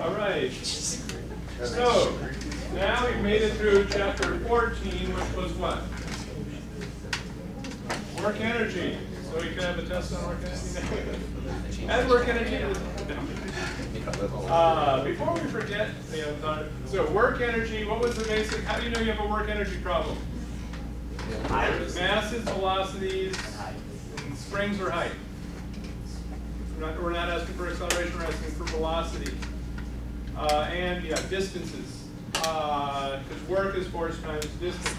All right. So now we've made it through chapter 14, which was what? Work energy. So we can have a test on work energy. And work energy. Before we forget, so work energy, what was the basic, how do you know you have a work energy problem? Masses, velocities, and springs or height. We're not asking for acceleration, we're asking for velocity. And yeah, distances. Because work is force times distance.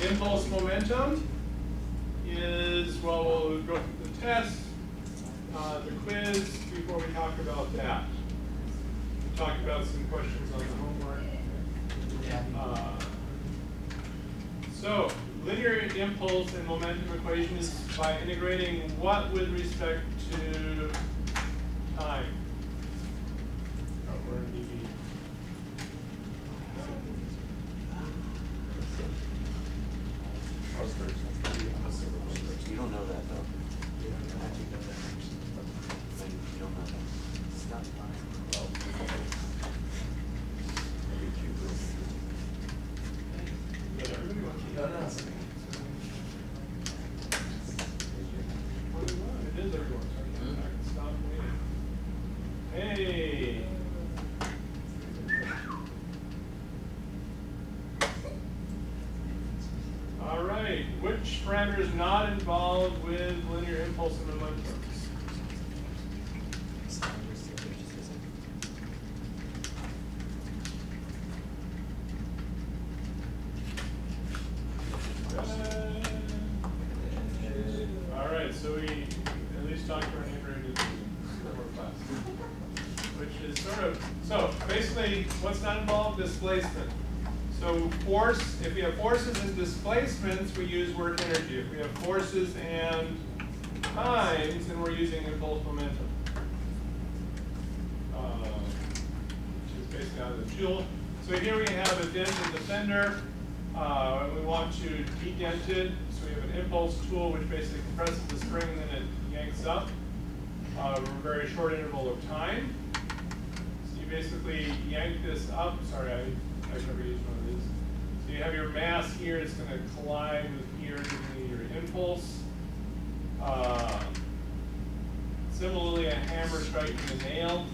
Impulse momentum is, well, we'll go through the test, the quiz, before we talk about that. We'll talk about some questions on the homework. So, linear impulse and momentum equation is by integrating what with respect to time? Or dB. You don't know that though. You don't actually know that. You don't know that. It's not Everybody wants to know. It is everyone, so I can stop waiting. Hey! All right, which parameter is not involved with linear impulse and momentum? All right, so we at least talked to our integrated class, which is sort of, so basically what's not involved? Displacement. So force, if we have forces and displacements, we use work energy. If we have forces and times, then we're using impulse momentum. Which is basically out of the Joule. So here we have a dent in the fender, and we want to de-dent it. So we have an impulse tool which basically compresses the spring and then it yanks up over a very short interval of time. So you basically yank this up. Sorry, I've never used one of these. So you have your mass here, it's going to collide with here, giving you your impulse. Similarly, a hammer striking a nail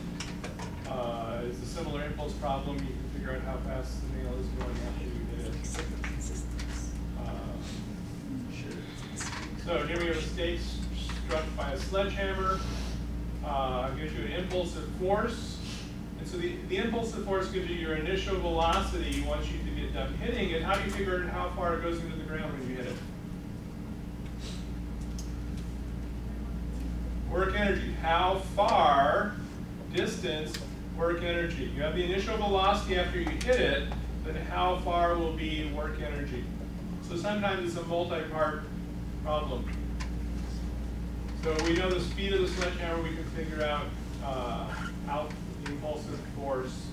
is a similar impulse problem. You can figure out how fast the nail is going after you hit it. So here we have a stake struck by a sledgehammer. Gives you an impulsive force. And so the impulsive force gives you your initial velocity once you get done hitting it. How do you figure out how far it goes into the ground when you hit it? Work energy. How far, distance, work energy. You have the initial velocity after you hit it, then how far will be work energy? So sometimes it's a multi-part problem. So we know the speed of the sledgehammer, we can figure out how the impulsive force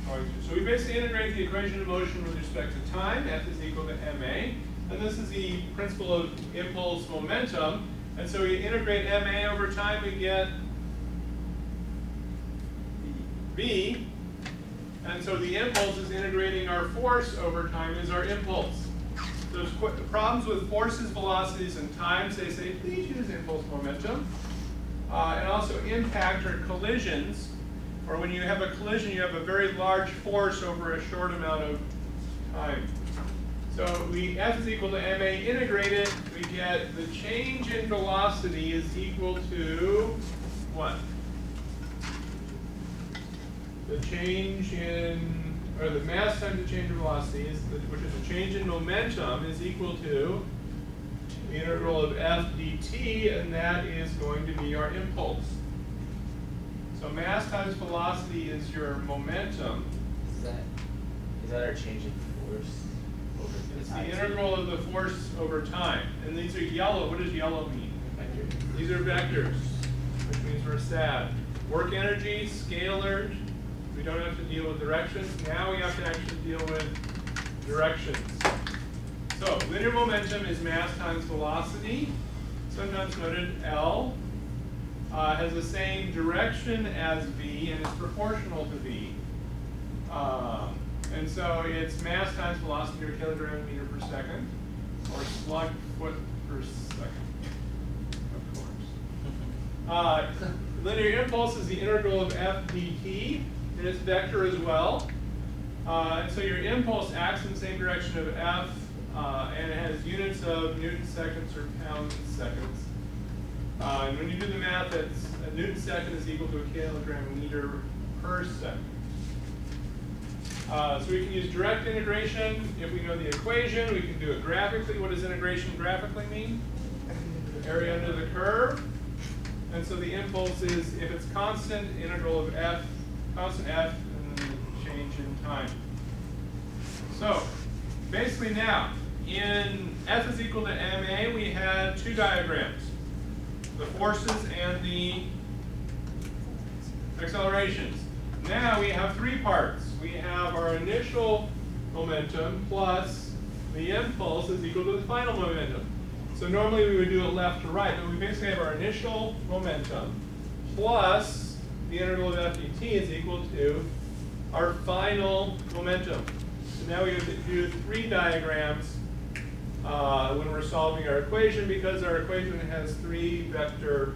going to. So we basically integrate the equation of motion with respect to time, F is equal to ma. And this is the principle of impulse momentum. And so we integrate ma over time, we get v. And so the impulse is integrating our force over time is our impulse. So there's problems with forces, velocities, and times. They say, please use impulse momentum. And also impact or collisions, or when you have a collision, you have a very large force over a short amount of time. So F is equal to ma integrated, we get the change in velocity is equal to what? The change in, or the mass times the change in velocity, which is the change in momentum, is equal to the integral of f dt, and that is going to be our impulse. So mass times velocity is your momentum. Is that our change in force over the It's time? the integral of the force over time. And these are yellow. What does yellow mean? Vector. These are vectors, which means we're sad. Work energy, scalar. We don't have to deal with directions. Now we have to actually deal with directions. So linear momentum is mass times velocity, sometimes noted L. has the same direction as v and is proportional to v. And so it's mass times velocity or kilogram meter per second, or slug foot per second, of course. Linear impulse is the integral of f dt, and it's vector as well. And so your impulse acts in the same direction of f, and it has units of Newton seconds or pounds seconds. And when you do the math, it's a Newton second is equal to a kilogram meter per second. So we can use direct integration if we know the equation. We can do it graphically. What does integration graphically mean? Area under the curve. And so the impulse is, if it's constant, integral of f, constant f, and then change in time. So basically now, in f is equal to ma, we had two diagrams, the forces and the accelerations. Now we have three parts. We have our initial momentum plus the impulse is equal to the final momentum. So normally we would do it left to right, but we basically have our initial momentum plus the integral of f dt is equal to our final momentum. So now we have to do three diagrams when we're solving our equation, because our equation has three vector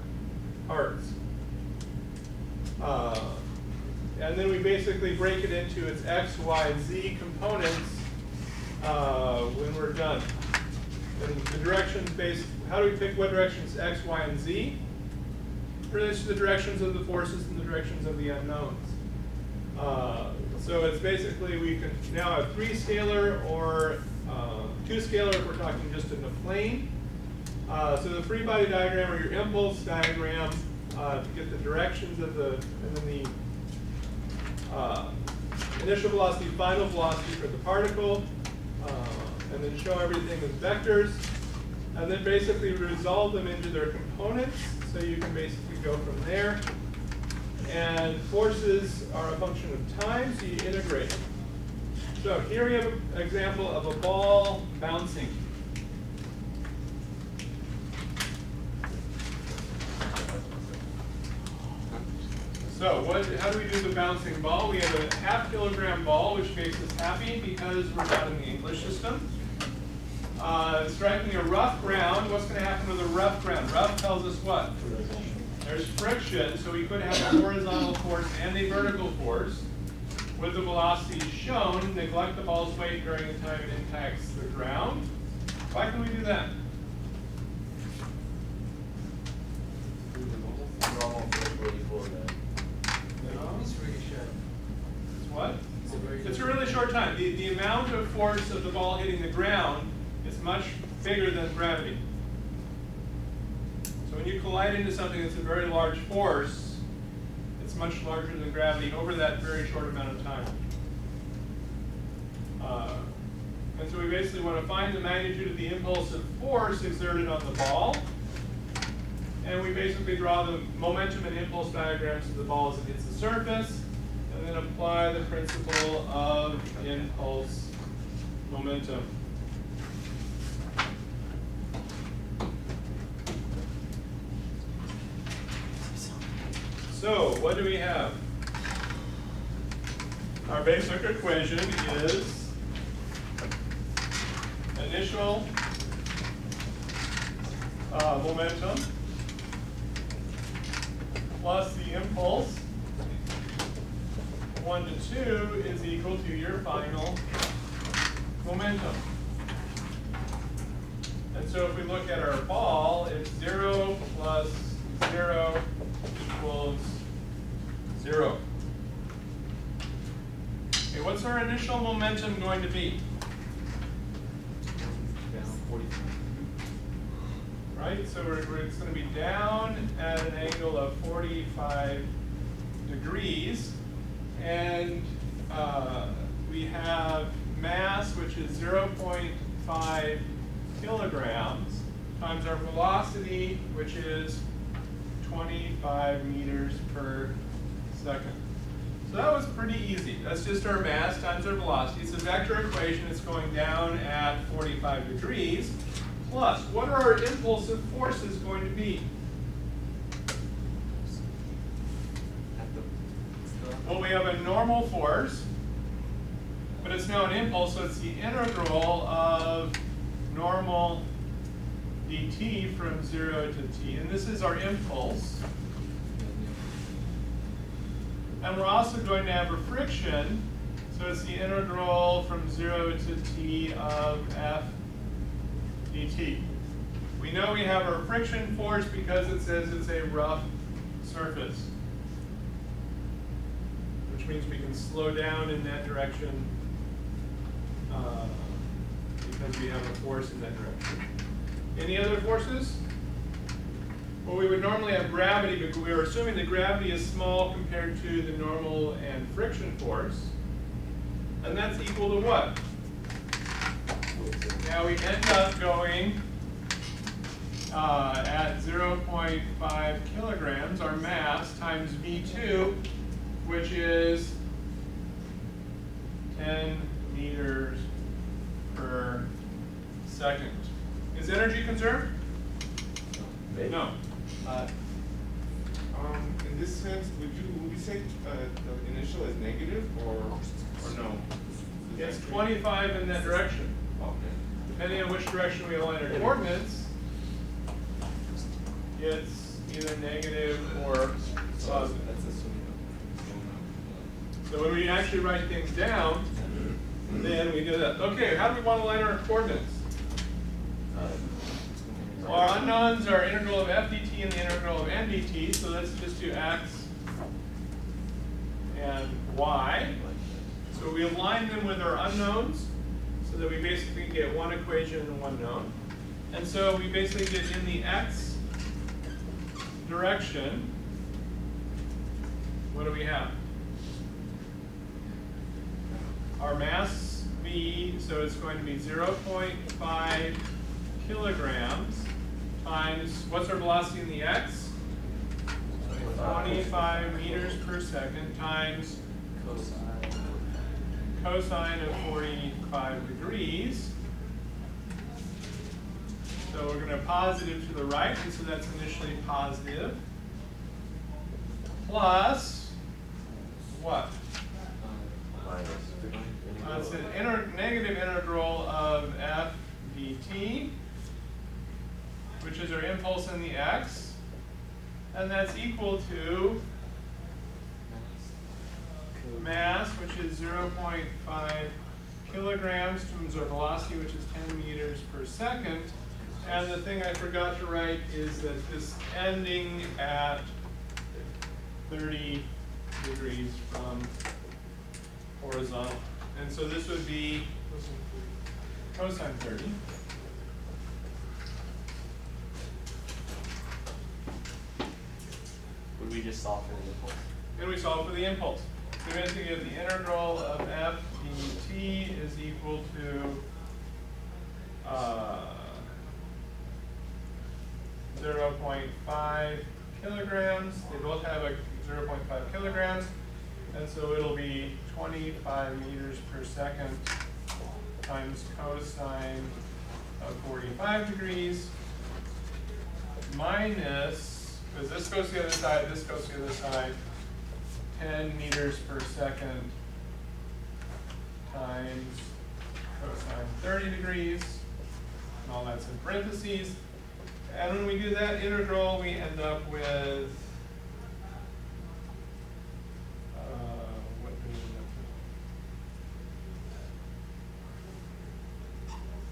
parts. And then we basically break it into its x, y, and z components when we're done. And the directions based, how do we pick what directions x, y, and z? Relates to the directions of the forces and the directions of the unknowns. So it's basically, we can now have three scalar or two scalar if we're talking just in the plane. So the free body diagram or your impulse diagram to get the directions of the, and then the initial velocity, final velocity for the particle, and then show everything as vectors, and then basically resolve them into their components, so you can basically go from there. And forces are a function of time, so you integrate them. So here we have an example of a ball bouncing. So how do we do the bouncing ball? We have a ½ kilogram ball, which makes us happy because we're not in the English system. Striking a rough ground, what's going to happen with a rough ground? Rough tells us what? There's friction, so we could have a horizontal force and a vertical force. With the velocity shown, neglect the ball's weight during the time it impacts the ground. Why can we do that? It's really short. It's what? It's a really short time. The amount of force of the ball hitting the ground is much bigger than gravity. So when you collide into something that's a very large force, it's much larger than gravity over that very short amount of time. And so we basically want to find the magnitude of the impulsive force exerted on the ball. And we basically draw the momentum and impulse diagrams of the ball as it hits the surface, and then apply the principle of impulse momentum. So what do we have? Our basic equation is initial momentum plus the impulse, 1 to 2, is equal to your final momentum. And so if we look at our ball, it's 0 plus 0 equals 0. Okay, what's our initial momentum going to be? Down 45. Right, so it's going to be down at an angle of 45 degrees, and we have mass, which is 0.5 kilograms, times our velocity, which is 25 meters per second. So that was pretty easy. That's just our mass times our velocity. It's a vector equation. It's going down at 45 degrees. Plus, what are our impulsive forces going to be? have a normal force, but it's now an impulse, so it's the integral of normal dt from 0 to t. And this is our impulse. And we're also going to have a friction, so it's the integral from 0 to t of f dt. We know we have our friction force because it says it's a rough surface, which means we can slow down in that direction because we have a force in that direction. Any other forces? Well, we would normally have gravity, but we are assuming that gravity is small compared to the normal and friction force. And that's equal to what? Now we end up going at 0.5 kilograms, our mass, times V2, which is 10 meters per second. Is energy conserved? No. In this sense, would we say the initial is negative or no? It's 25 in that direction. Okay. Depending on which direction we align our coordinates, it's either negative or positive. That's assuming. So when we actually write things down, then we do that. Okay, how do we want to align our coordinates? Well, our unknowns are integral of f dt and the integral of n dt, so let's just do x and y. So we align them with our unknowns, so that we basically get one equation and one known. And so we basically get in the x direction, what do we have? Our mass v, so it's going to be 0.5 kilograms times, what's our velocity in the x? 25 meters per second times cosine of 45 degrees. So we're going to positive to the right, and so that's initially positive. Plus what? It's an negative integral of f dt, which is our impulse in the x, and that's equal to mass, which is 0.5 kilograms, times our velocity, which is 10 meters per second. And the thing I forgot to write is that this ending at 30 degrees from horizontal. And so this would be cosine 30. Would we just solve for the impulse? And we solve for the impulse. So basically the integral of f dt is equal to 0.5 kilograms. They both have a 0.5 kilograms. And so it'll be 25 meters per second times cosine of 45 degrees minus, because this goes to the other side, this goes to the other side, 10 meters per second times cosine 30 degrees, and all that's in parentheses. And when we do that integral, we end up with, what do we end up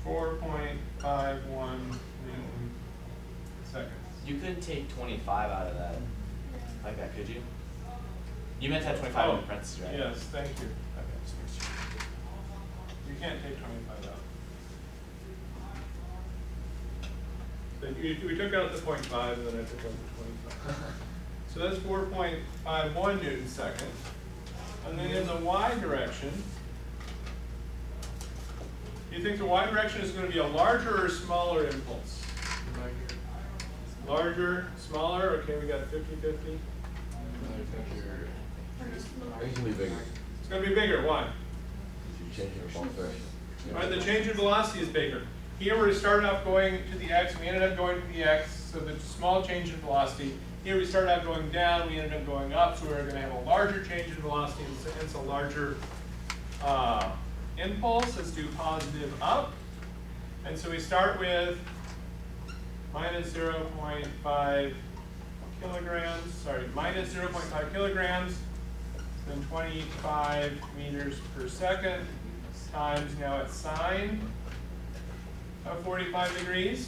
with? 4.51 Newton seconds. You couldn't take 25 out of that like that, could you? You meant to have 25 in Oh, parentheses, right? yes, thank you. Okay, just make sure. You can't take 25 out. Then we took out the 0.5 and then I took out the 25. So that's 4.51 Newton seconds. And then in the y direction, do you think the y direction is going to be a larger or smaller impulse? Larger, smaller? Okay, we got 50-50. It's gonna be bigger. It's going to be bigger. Why? You change your ball direction. Right, the change in velocity is bigger. Here we started off going to the x, we ended up going to the x, so the small change in velocity. Here we started out going down, we ended up going up, so we're going to have a larger change in velocity, and hence a larger impulse. Let's do positive up. And so we start with minus 0.5 kilograms, sorry, minus 0.5 kilograms, then 25 meters per second, times now it's sine of 45 degrees.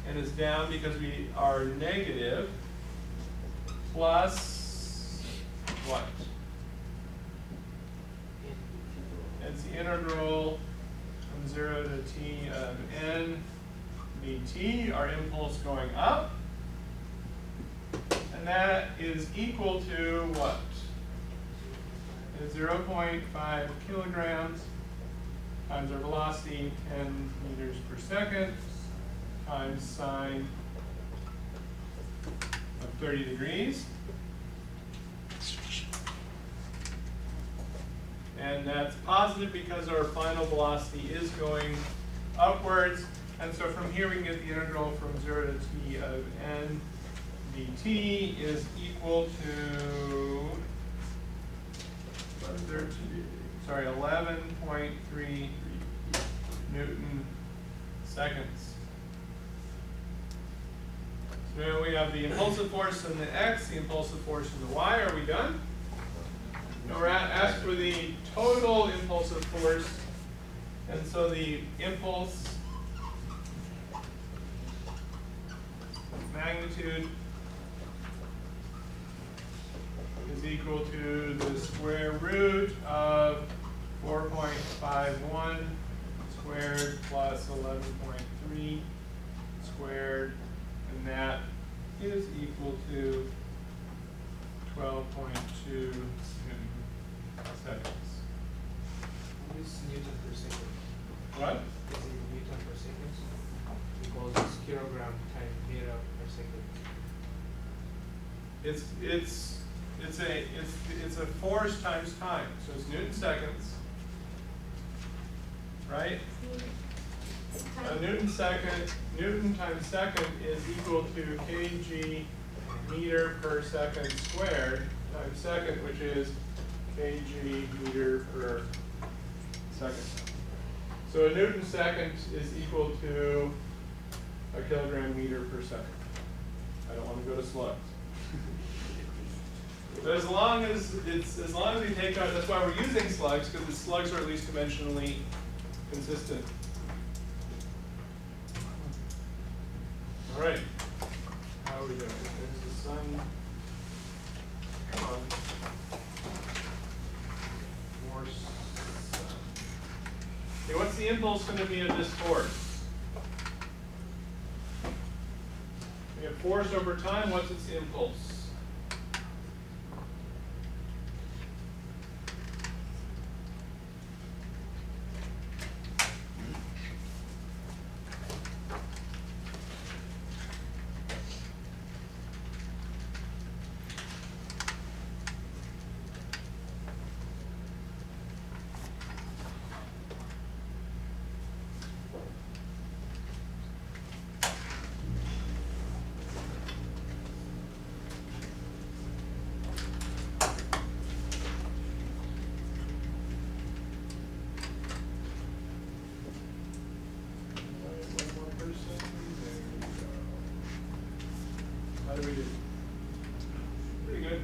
And it's down because we are negative, plus what? It's the integral from 0 to t of n dt, our impulse going up. And that is equal to what? It's 0.5 kilograms times our velocity, 10 meters per second, times sine of 30 degrees. And that's positive because our final velocity is going upwards. And so from here we can get the integral from 0 to t of n dt is equal to 11.3 Newton seconds. So now we have the impulsive force in the x, the impulsive force in the y. Are we done? Now we're asked for the total impulsive force, and so the impulse magnitude is equal to the square root of 4.51 squared plus 11.3 squared, and that is equal to 12.2 seconds. This Newton per second. What? Is it Newton per second? Because it's kilogram times meter per second. It's a force times time, so it's Newton seconds, right? A Newton times second is equal to kg meter per second squared times second, which is kg meter per second. So a Newton second is equal to a kilogram meter per second. I don't want to go to slugs. But as long as we take out, that's why we're using slugs, because the slugs are at least dimensionally consistent. All right. How are we doing? There's the sun. Come on. More sun. Okay, what's the impulse going to be of this force? We have force over time. What's its impulse? How do we do? Pretty good.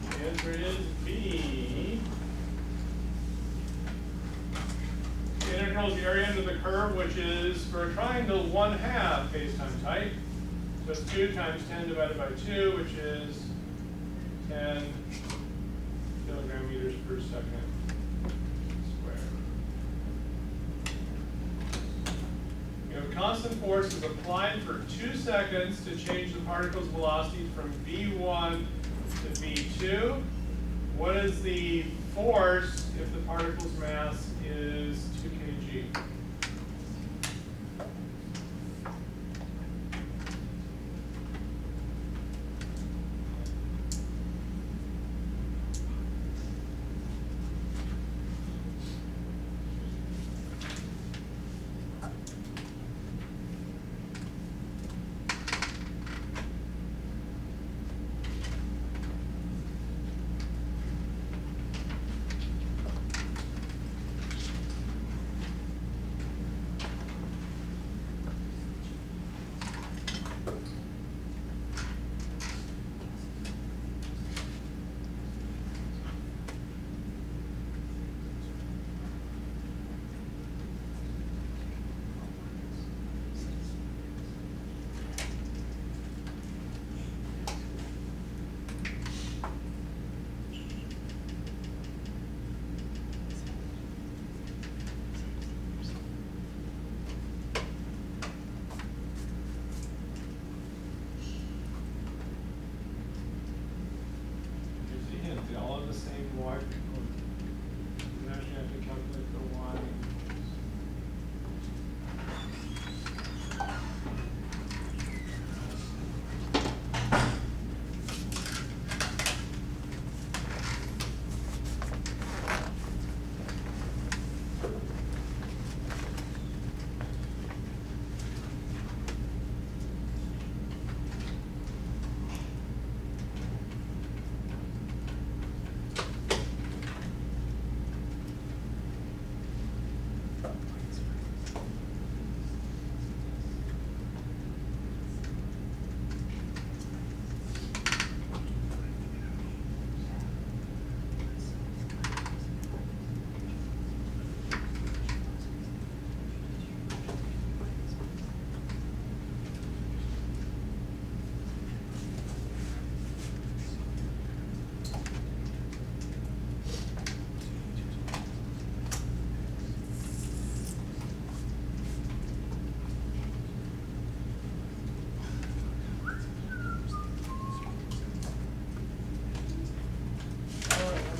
The answer is B. The integral is the area under the curve, which is for a triangle 1/2 base times height. So it's 2 times 10 divided by 2, which is 10 kilogram meters per second squared. We have constant force is applied for 2 seconds to change the particle's velocity from V1 to V2. What is the force if the particle's mass is 2 kg? the same y frequency. You actually have to calculate the y.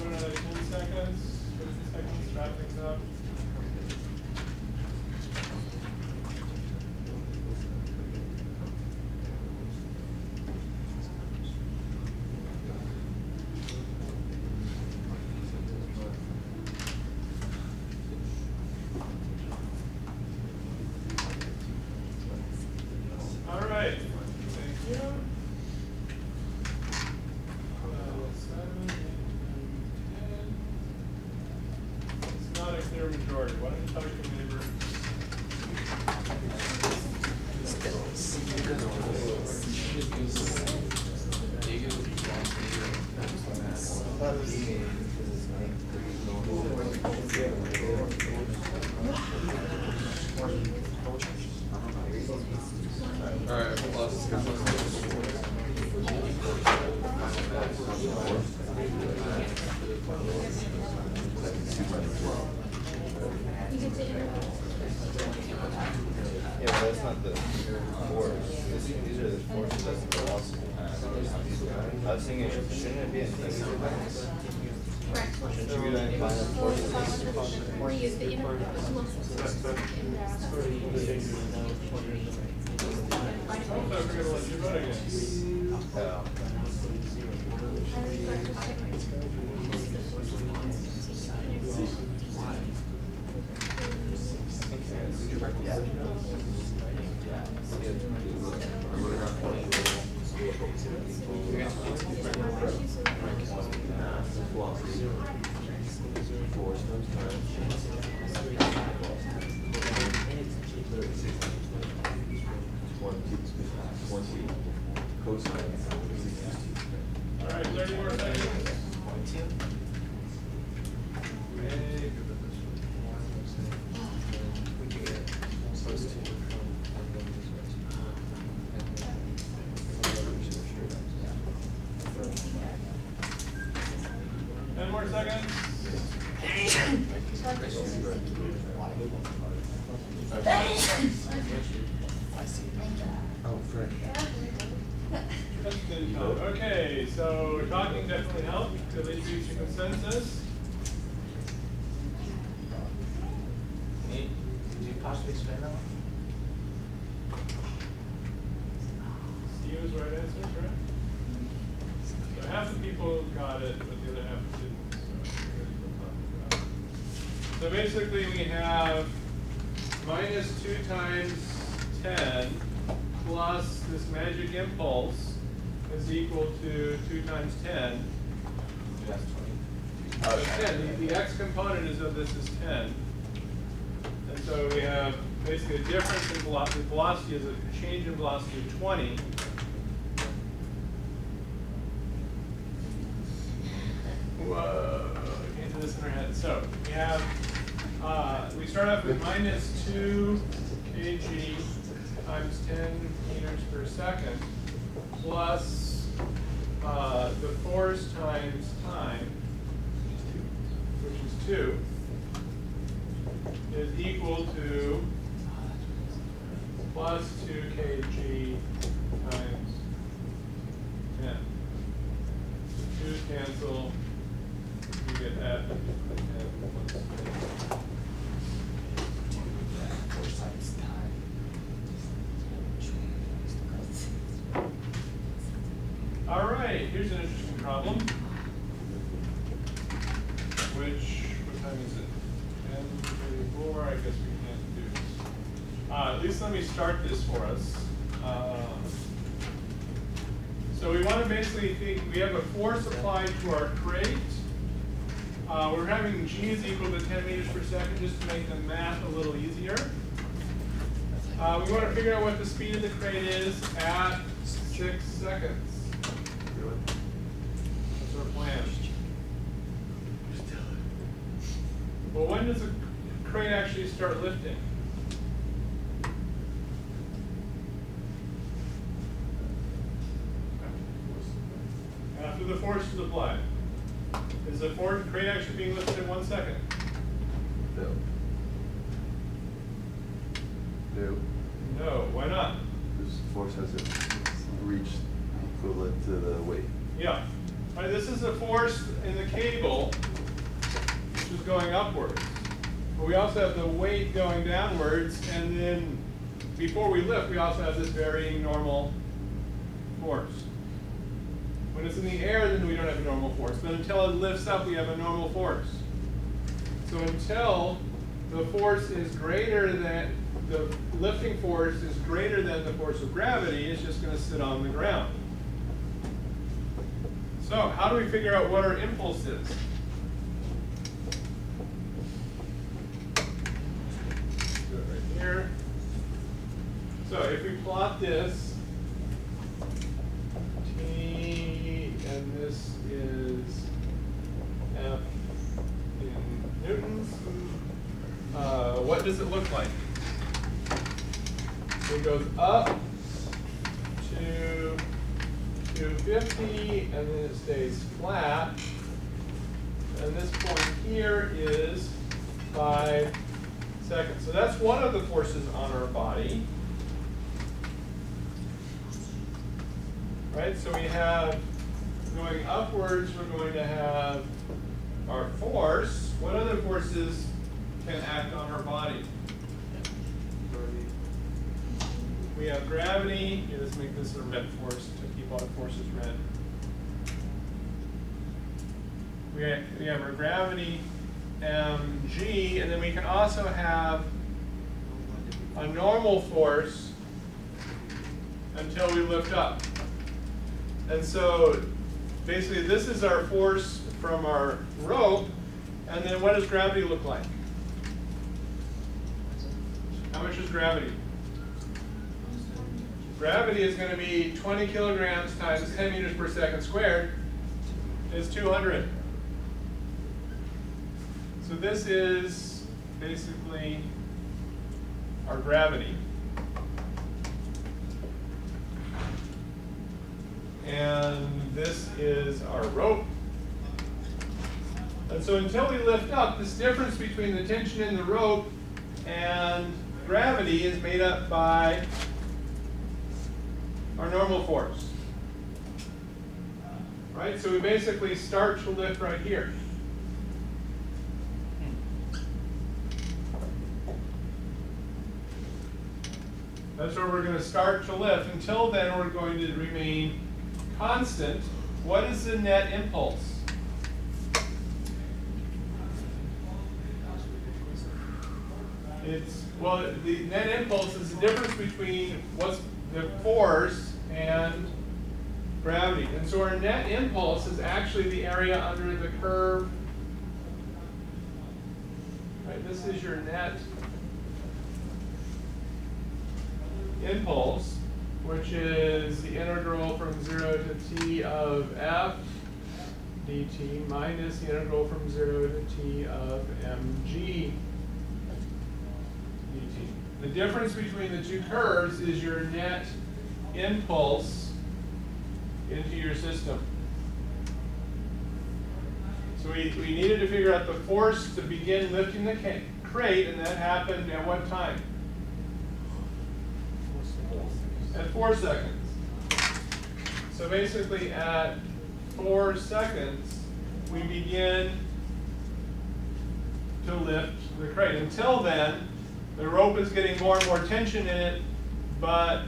Another 10 seconds, 50 seconds, wrap things up. All right, thank you. 7, 8, 9, 10. It's not a clear majority. Why don't you talk to your neighbor? Alright, plus. Yeah, but that's not the force. These are the forces, that's the velocity. I was thinking, shouldn't it be a negative mass? Shouldn't you be like applying the forces? Or use the inner muscles in there. Oh, I forgot to let you vote again. Yeah. All right, 30 more seconds. Hey. Ten more seconds. Oh, fresh. That's good. Okay, so talking definitely helped to at least reach a consensus. Nate, could you possibly explain that one? C was the right answer, correct? So half the people got it, but the other half didn't. So basically we have minus 2 times 10 plus this magic impulse is equal to 2 times 10. That's 20. So 10, the x component is of this is 10. And so we have basically a difference in velocity. Velocity is a change in velocity of 20. Whoa, can't do this in our head. So we have, we start off with minus 2 kg times 10 meters per second plus the force times time, which is 2, is equal to plus 2 kg times 10. 2's cancel, get F and what's all right, here's an interesting problem. What time is it? 10:34, I guess we can't do this. At least let me start this for us. So we want to basically think, we have a force applied to our crate. We're having G is equal to 10 meters per second just to make the math a little easier. We want to figure out what the speed of the crate is at 6 seconds. That's our plan. Well, when does a crate actually start lifting? After the force is applied. Is the crate actually being lifted in 1 second? No. No. No, why not? This force hasn't reached equivalent to the weight. Yeah. All right, this is the force in the cable, which is going upwards. But we also have the weight going downwards, and then before we lift, we also have this varying normal force. When it's in the air, then we don't have a normal force. But until it lifts up, we have a normal force. So until the force is greater than, the lifting force is greater than the force of gravity, it's just going to sit on the ground. So how do we figure out what our impulse is? Do it right here. So if we plot this, T, and this is F in newtons, what does it look like? It goes up to 250, and then it stays flat. And this point here is 5 seconds. So that's one of the forces on our body. Right, so we have, going upwards, we're going to have our force. What other forces can act on our body? We have gravity. Here, let's make this a red force to keep all the forces red. We have our gravity, mg, and then we can also have a normal force until we lift up. And so basically this is our force from our rope, and then what does gravity look like? How much is gravity? Gravity is going to be 20 kilograms times 10 meters per second squared is 200. So this is basically our gravity. And this is our rope. And so until we lift up, this difference between the tension in the rope and gravity is made up by our normal force. Right? So we basically start to lift right here. That's where we're going to start to lift. Until then, we're going to remain constant. What is the net impulse? Well, the net impulse is the difference between what's the force and gravity. And so our net impulse is actually the area under the curve. Right, this is your net impulse, which is the integral from 0 to t of f dt minus the integral from 0 to t of mg dt. The difference between the two curves is your net impulse into your system. So we needed to figure out the force to begin lifting the crate, and that happened at what time? At 4 seconds. So basically at 4 seconds, we begin to lift the crate. Until then, the rope is getting more and more tension in it, but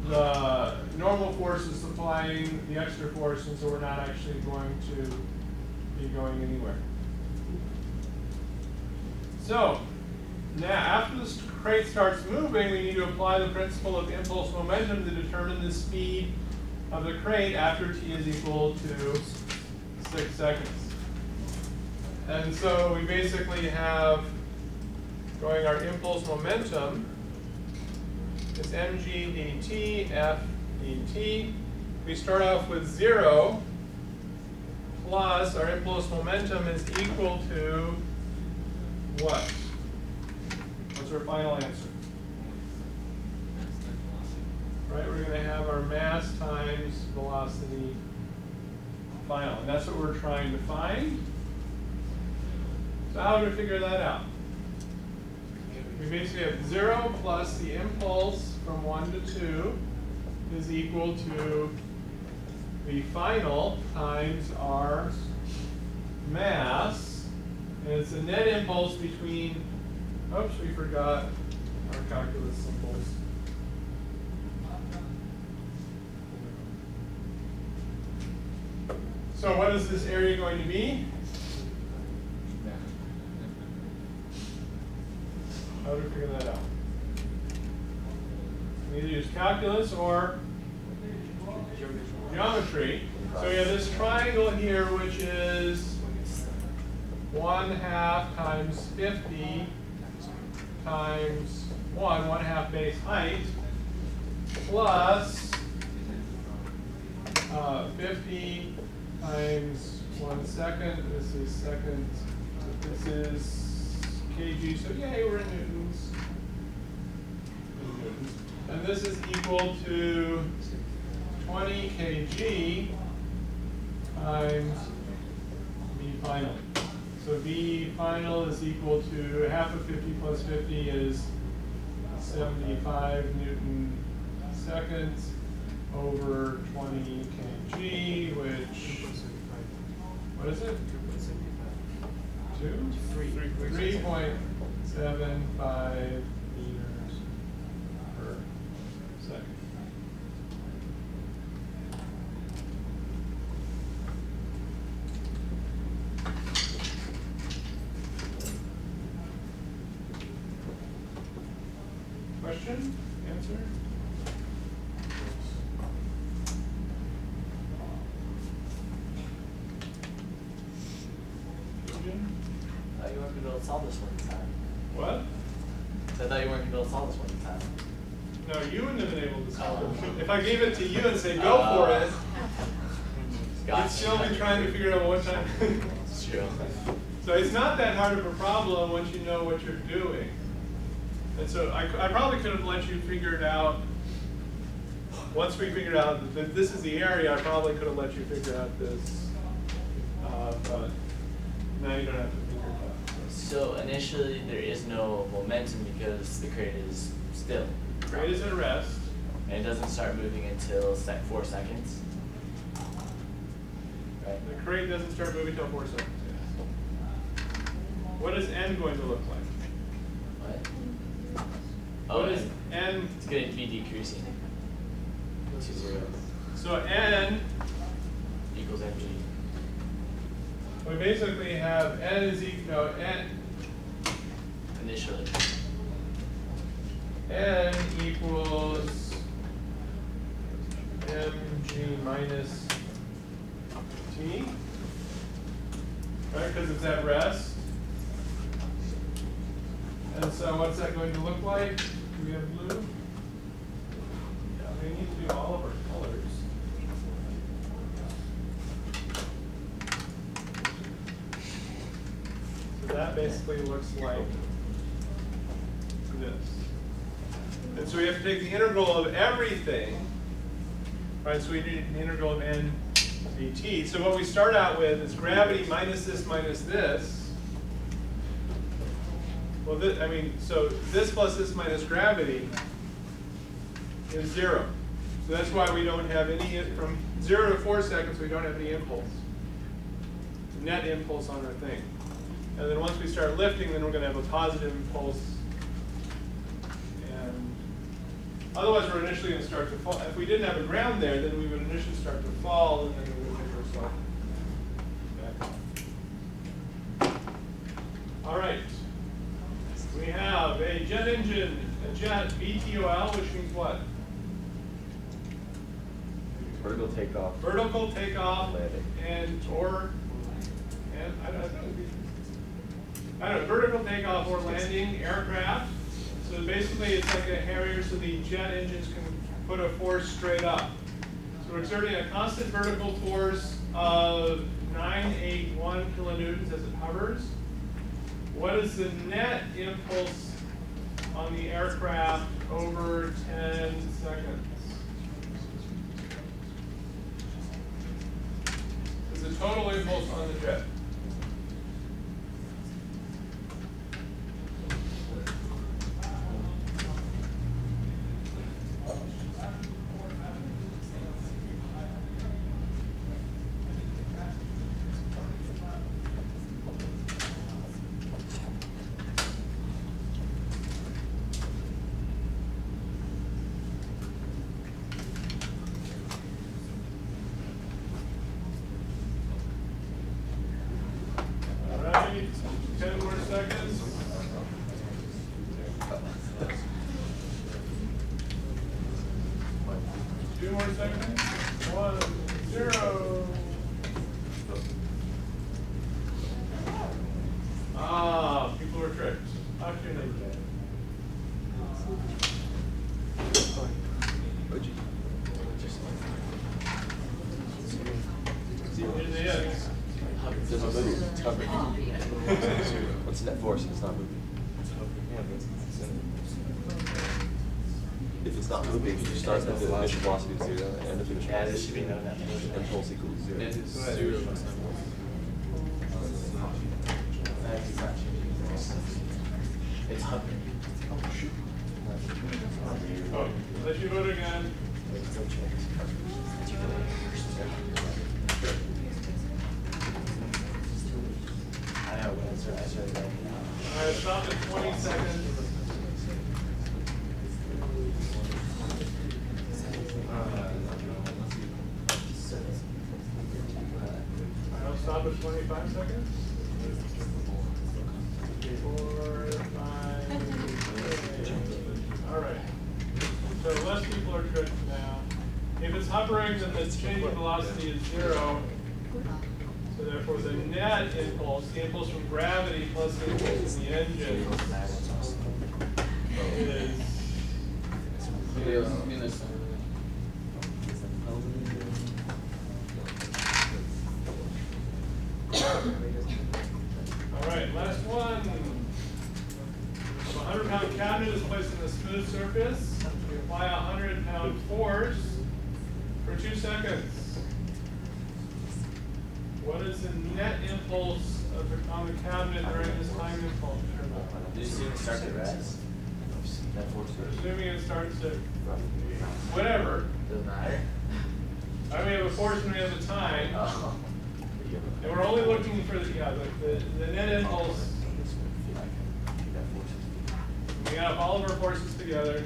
the normal force is supplying the extra force, and so we're not actually going to be going anywhere. So, now after this crate starts moving, we need to apply the principle of impulse momentum to determine the speed of the crate after t is equal to 6 seconds. And so we basically have going our impulse momentum. It's mg dt, f dt. We start off with 0 plus our impulse momentum is equal to what? What's our final answer? Right, we're going to have our mass times velocity final, and that's what we're trying to find. So how do we figure that out? We basically have 0 plus the impulse from 1 to 2 is equal to the final times our mass, and it's a net impulse between, oops, we forgot our calculus symbols. So what is this area going to be? How do we figure that out? We either use calculus or geometry. So we have this triangle here, which is 1/2 times 50 times 1/2 base height, plus 50 times 1 second. This is second. This is kg, so yay, we're in newtons. And this is equal to 20 kg times B final. So B final is equal to half of 50 plus 50 is 75 Newton seconds over 20 kg, which, what is it? 3.75 meters per second. Question? Answer? I thought you weren't going to be able to solve this one in time. What? I thought you weren't going to be able to solve this one in time. No, you wouldn't have been able to solve it. If I gave it to you and say, go for it, you'd still be trying to figure out what time. It's true. So it's not that hard of a problem once you know what you're doing. And so I probably could have let you figure it out. Once we figured out that this is the area, I probably could have let you figure out this. But now you don't have to figure it out. So initially there is no momentum because the crate is still. Crate is at rest. And it doesn't start moving until 4 seconds. Right? The crate doesn't start moving until 4 seconds. What is n going to look like? What? What is n? It's going to be decreasing to 0 So n, equals mg. we basically have n is equal, no, n, Initially. n equals mg minus t, right, because it's at rest. And so what's that going to look like? Do we have blue? Yeah, we need to do all of our colors. So that basically looks like this. And so we have to take the integral of everything, right? So we need the integral of n dt. So what we start out with is gravity minus this minus this. Well, so this plus this minus gravity is 0. So that's why we don't have any, from 0 to 4 seconds, we don't have any impulse. Net impulse on our thing. And then once we start lifting, then we're gonna have a positive impulse. And otherwise, we're initially gonna start to fall. If we didn't have a ground there, then we would initially start to fall, and then we would pick ourselves back up. All right. We have a jet engine, a jet VTOL, which means what? Vertical takeoff. Vertical takeoff Landing. and I don't know, vertical takeoff or landing aircraft. So basically it's like a Harrier, so the jet engines can put a force straight up. So we're exerting a constant vertical force of 981 kilonewtons as it hovers. What is the net impulse on the aircraft over 10 seconds? Is the total impulse on the jet? All right, 10 more seconds. Two more seconds. 1, 0. Ah, people were tricked. Actually, they did. Here's the ends. It's not moving, it's hovering. What's net force if it's not moving? If it's not moving, you start with the initial velocity is 0 and the finish Yeah, velocity this should be is 0. known that. Impulse equals 0. It is 0. It's hovering. Oh, let you vote again. I know, but it's right now. All right, stop at 20 seconds. I'll stop at 25 seconds. 4, 5, 6. All right. So less people are tricked now. If it's hovering, then the change in velocity is 0. So therefore, the net impulse, the impulse from gravity plus the impulse in the engine, is all right, last one. A 100-pound cabinet is placed on a smooth surface. You apply a 100-pound force for 2 seconds. What is the net impulse on the cabinet during this time impulse interval? Did you see it start to rest? That force. Assuming it starts at whatever. Doesn't matter. I mean, we have a force and we have a time. Oh. And we're only looking for the net impulse. We got all of our forces together.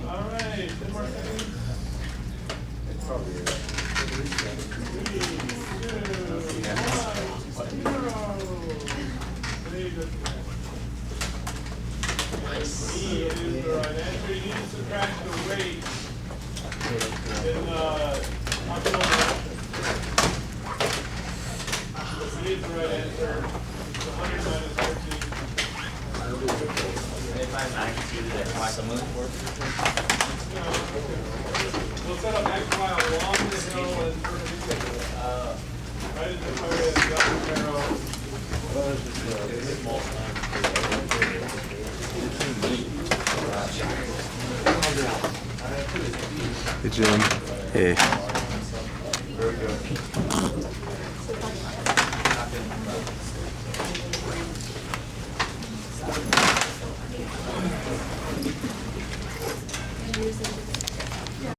All right, 10 more seconds. E is the right answer. You need to subtract the rate in the optimal direction. E is the right answer. It's 100 minus 13. Anytime magnitude is X, Y, someone for. We'll set up X, Y along the hill and perpendicular. Right at the target, double arrow. Hey, Jim. Hey.